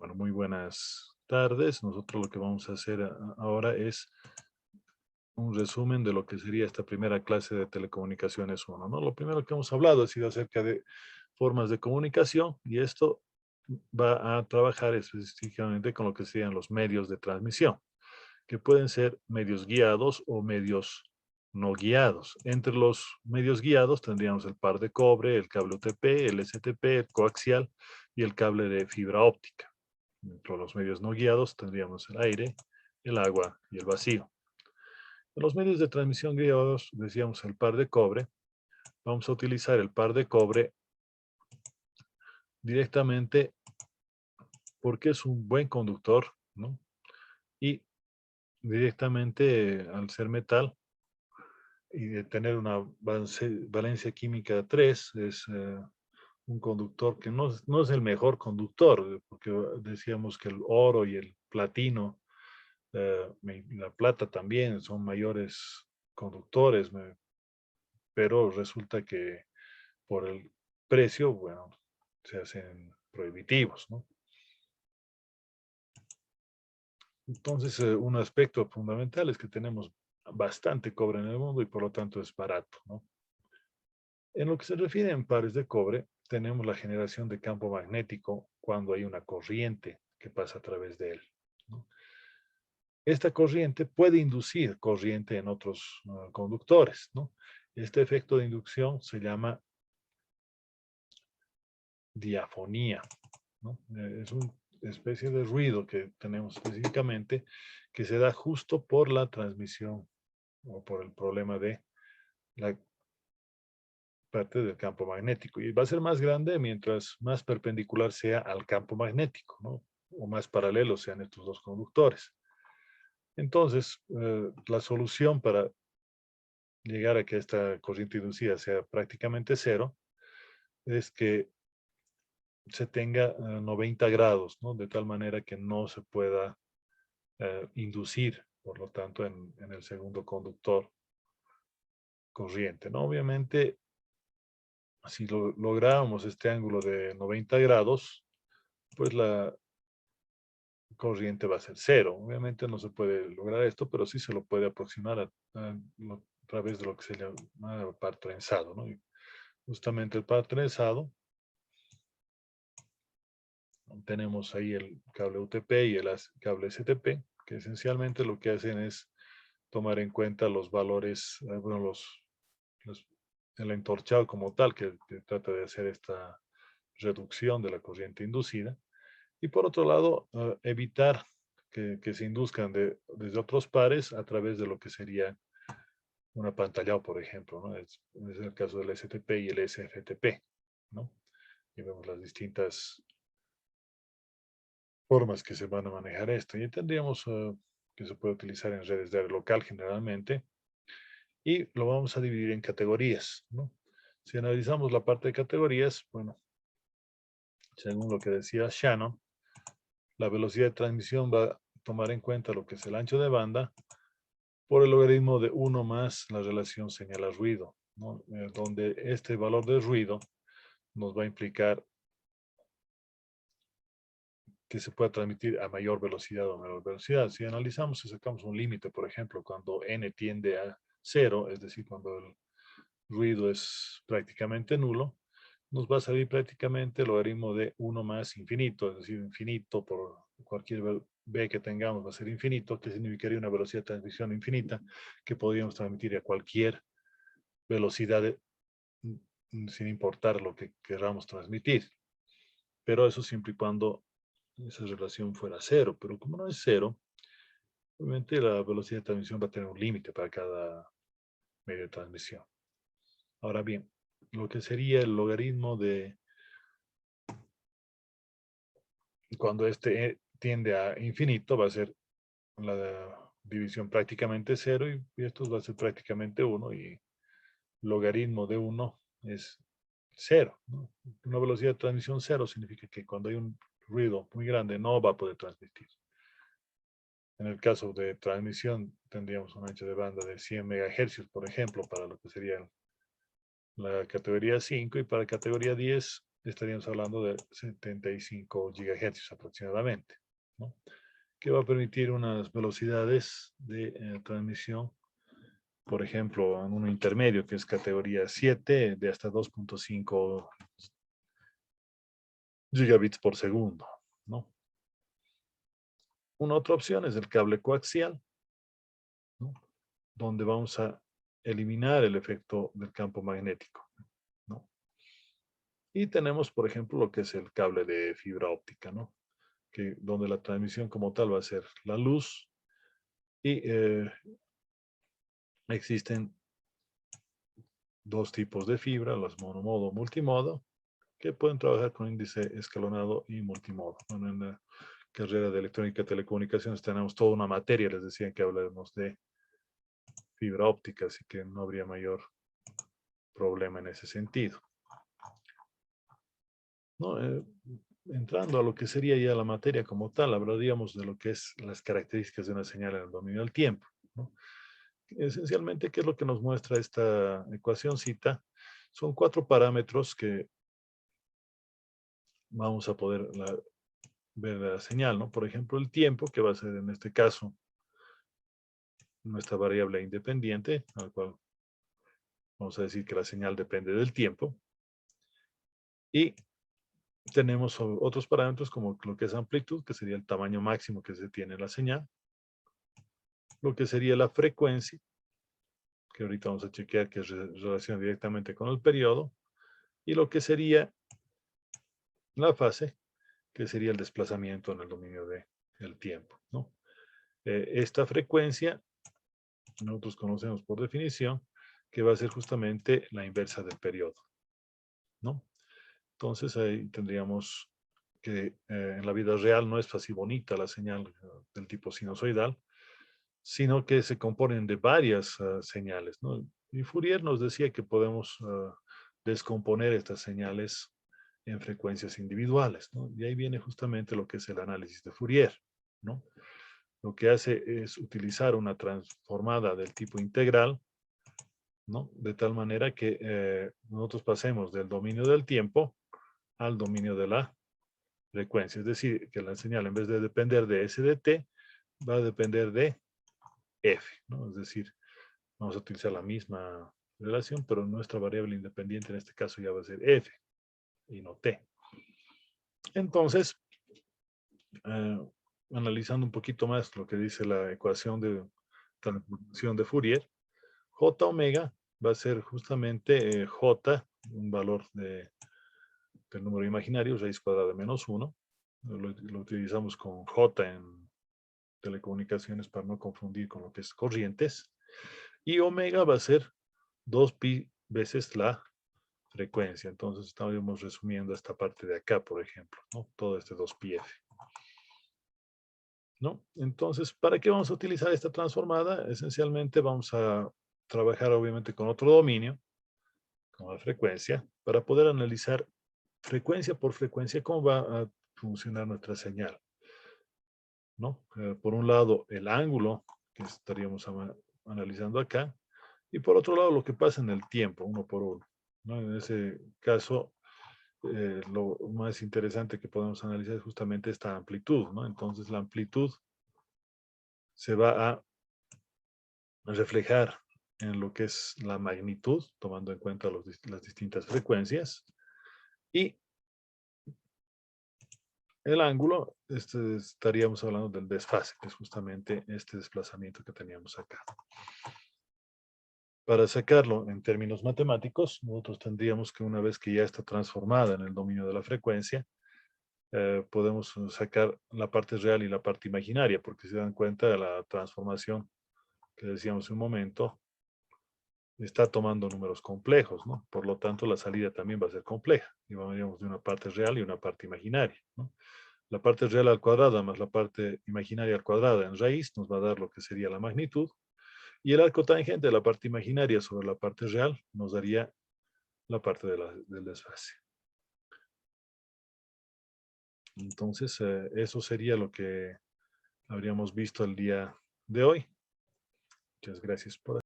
Bueno, muy buenas tardes. Nosotros lo que vamos a hacer ahora es un resumen de lo que sería esta primera clase de telecomunicaciones 1, ¿no? Lo primero que hemos hablado ha sido acerca de formas de comunicación y esto va a trabajar específicamente con lo que serían los medios de transmisión, que pueden ser medios guiados o medios no guiados. Entre los medios guiados tendríamos el par de cobre, el cable UTP, el STP, el coaxial y el cable de fibra óptica. Dentro de los medios no guiados tendríamos el aire, el agua y el vacío. En los medios de transmisión guiados, decíamos el par de cobre, vamos a utilizar el par de cobre directamente porque es un buen conductor, ¿no? Y directamente al ser metal y de tener una valencia química 3, es un conductor que no es el mejor conductor, porque decíamos que el oro y el platino, la plata también son mayores conductores, pero resulta que por el precio, bueno, se hacen prohibitivos, ¿no? Entonces, un aspecto fundamental es que tenemos bastante cobre en el mundo y por lo tanto es barato, ¿no? En lo que se refiere a pares de cobre, tenemos la generación de campo magnético cuando hay una corriente que pasa a través de él, ¿no? Esta corriente puede inducir corriente en otros conductores, ¿no? Este efecto de inducción se llama diafonía, ¿no? Es una especie de ruido que tenemos específicamente que se da justo por la transmisión o por el problema de la parte del campo magnético. Y va a ser más grande mientras más perpendicular sea al campo magnético, ¿no? O más paralelos sean estos dos conductores. Entonces, la solución para llegar a que esta corriente inducida sea prácticamente cero es que se tenga 90 grados, ¿no? De tal manera que no se pueda inducir, por lo tanto, en el segundo conductor corriente, ¿no? Obviamente, si logramos este ángulo de 90 grados, pues la corriente va a ser cero. Obviamente no se puede lograr esto, pero sí se lo puede aproximar a través de lo que se llama par trenzado, ¿no? Y justamente el par trenzado, tenemos ahí el cable UTP y el cable STP, que esencialmente lo que hacen es tomar en cuenta los valores, bueno, el entorchado como tal, que trata de hacer esta reducción de la corriente inducida. Y por otro lado, evitar que se induzcan desde otros pares a través de lo que sería un apantallado, por ejemplo, ¿no? Es el caso del STP y el SFTP, ¿no? Y vemos las distintas formas que se van a manejar esto. Y tendríamos que se puede utilizar en redes de área local generalmente. Y lo vamos a dividir en categorías, ¿no? Si analizamos la parte de categorías, bueno, según lo que decía Shannon, la velocidad de transmisión va a tomar en cuenta lo que es el ancho de banda por el logaritmo de 1 más la relación señal-ruido, ¿no? Donde este valor de ruido nos va a implicar que se pueda transmitir a mayor velocidad o menor velocidad. Si analizamos y sacamos un límite, por ejemplo, cuando n tiende a cero, es decir, cuando el ruido es prácticamente nulo, nos va a salir prácticamente el logaritmo de 1 más infinito, es decir, infinito por cualquier b que tengamos va a ser infinito, que significaría una velocidad de transmisión infinita que podríamos transmitir a cualquier velocidad sin importar lo que queramos transmitir. Pero eso siempre y cuando esa relación fuera cero. Pero como no es cero, obviamente la velocidad de transmisión va a tener un límite para cada medio de transmisión. Ahora bien, lo que sería el logaritmo de cuando este tiende a infinito va a ser la división prácticamente cero y esto va a ser prácticamente 1 y logaritmo de 1 es cero, ¿no? Una velocidad de transmisión cero significa que cuando hay un ruido muy grande no va a poder transmitir. En el caso de transmisión tendríamos un ancho de banda de 100 MHz, por ejemplo, para lo que sería la categoría 5 y para categoría 10 estaríamos hablando de 75 gigahercios aproximadamente, ¿no? Que va a permitir unas velocidades de transmisión, por ejemplo, en uno intermedio que es categoría 7 de hasta 2.5 gigabits por segundo, ¿no? Una otra opción es el cable coaxial, ¿no? Donde vamos a eliminar el efecto del campo magnético, ¿no? Y tenemos, por ejemplo, lo que es el cable de fibra óptica, ¿no? Que, donde la transmisión como tal va a ser la luz y existen dos tipos de fibra, las monomodo, multimodo, que pueden trabajar con índice escalonado y multimodo. Bueno, en la carrera de electrónica y telecomunicaciones tenemos toda una materia, les decía que hablaremos de fibra óptica, así que no habría mayor problema en ese sentido. ¿No? Entrando a lo que sería ya la materia como tal, hablaríamos de lo que es las características de una señal en el dominio del tiempo, ¿no? Esencialmente, ¿qué es lo que nos muestra esta ecuacióncita? Son 4 parámetros que vamos a poder ver la señal, ¿no? Por ejemplo, el tiempo, que va a ser en este caso nuestra variable independiente, al cual vamos a decir que la señal depende del tiempo. Y tenemos otros parámetros como lo que es amplitud, que sería el tamaño máximo que se tiene en la señal. Lo que sería la frecuencia, que ahorita vamos a chequear que relaciona directamente con el periodo. Y lo que sería la fase, que sería el desplazamiento en el dominio del tiempo, ¿no? Esta frecuencia nosotros conocemos por definición que va a ser justamente la inversa del periodo, ¿no? Entonces ahí tendríamos que en la vida real no es así bonita la señal del tipo sinusoidal, sino que se componen de varias señales, ¿no? Y Fourier nos decía que podemos descomponer estas señales en frecuencias individuales, ¿no? Y ahí viene justamente lo que es el análisis de Fourier, ¿no? Lo que hace es utilizar una transformada del tipo integral, ¿no? De tal manera que nosotros pasemos del dominio del tiempo al dominio de la frecuencia. Es decir, que la señal en vez de depender de S de T, va a depender de F, ¿no? Es decir, vamos a utilizar la misma relación, pero nuestra variable independiente en este caso ya va a ser F y no T. Entonces, eh, analizando un poquito más lo que dice la ecuación de transformación de Fourier, J omega va a ser justamente J, un valor del número imaginario, raíz cuadrada de menos 1. Lo utilizamos con J en telecomunicaciones para no confundir con lo que es corrientes. Y omega va a ser 2pi veces la frecuencia. Entonces estamos resumiendo esta parte de acá, por ejemplo, ¿no? Todo este 2πf, ¿no? Entonces, ¿para qué vamos a utilizar esta transformada? Esencialmente vamos a trabajar obviamente con otro dominio, como la frecuencia, para poder analizar frecuencia por frecuencia cómo va a funcionar nuestra señal, ¿no? Por un lado, el ángulo que estaríamos analizando acá, y por otro lado, lo que pasa en el tiempo, uno por uno, ¿no? En ese caso, lo más interesante que podemos analizar es justamente esta amplitud, ¿no? Entonces, la amplitud se va a reflejar en lo que es la magnitud, tomando en cuenta las distintas frecuencias, y el ángulo, estaríamos hablando del desfase, que es justamente este desplazamiento que teníamos acá. Para sacarlo en términos matemáticos, nosotros tendríamos que, una vez que ya está transformada en el dominio de la frecuencia, podemos sacar la parte real y la parte imaginaria, porque se dan cuenta de la transformación que decíamos un momento, está tomando números complejos, ¿no? Por lo tanto, la salida también va a ser compleja. Y vamos de una parte real y una parte imaginaria, ¿no? La parte real al cuadrado más la parte imaginaria al cuadrado en raíz nos va a dar lo que sería la magnitud. Y el arco tangente de la parte imaginaria sobre la parte real nos daría la parte del desfase. Entonces, eso sería lo que habríamos visto el día de hoy. Muchas gracias por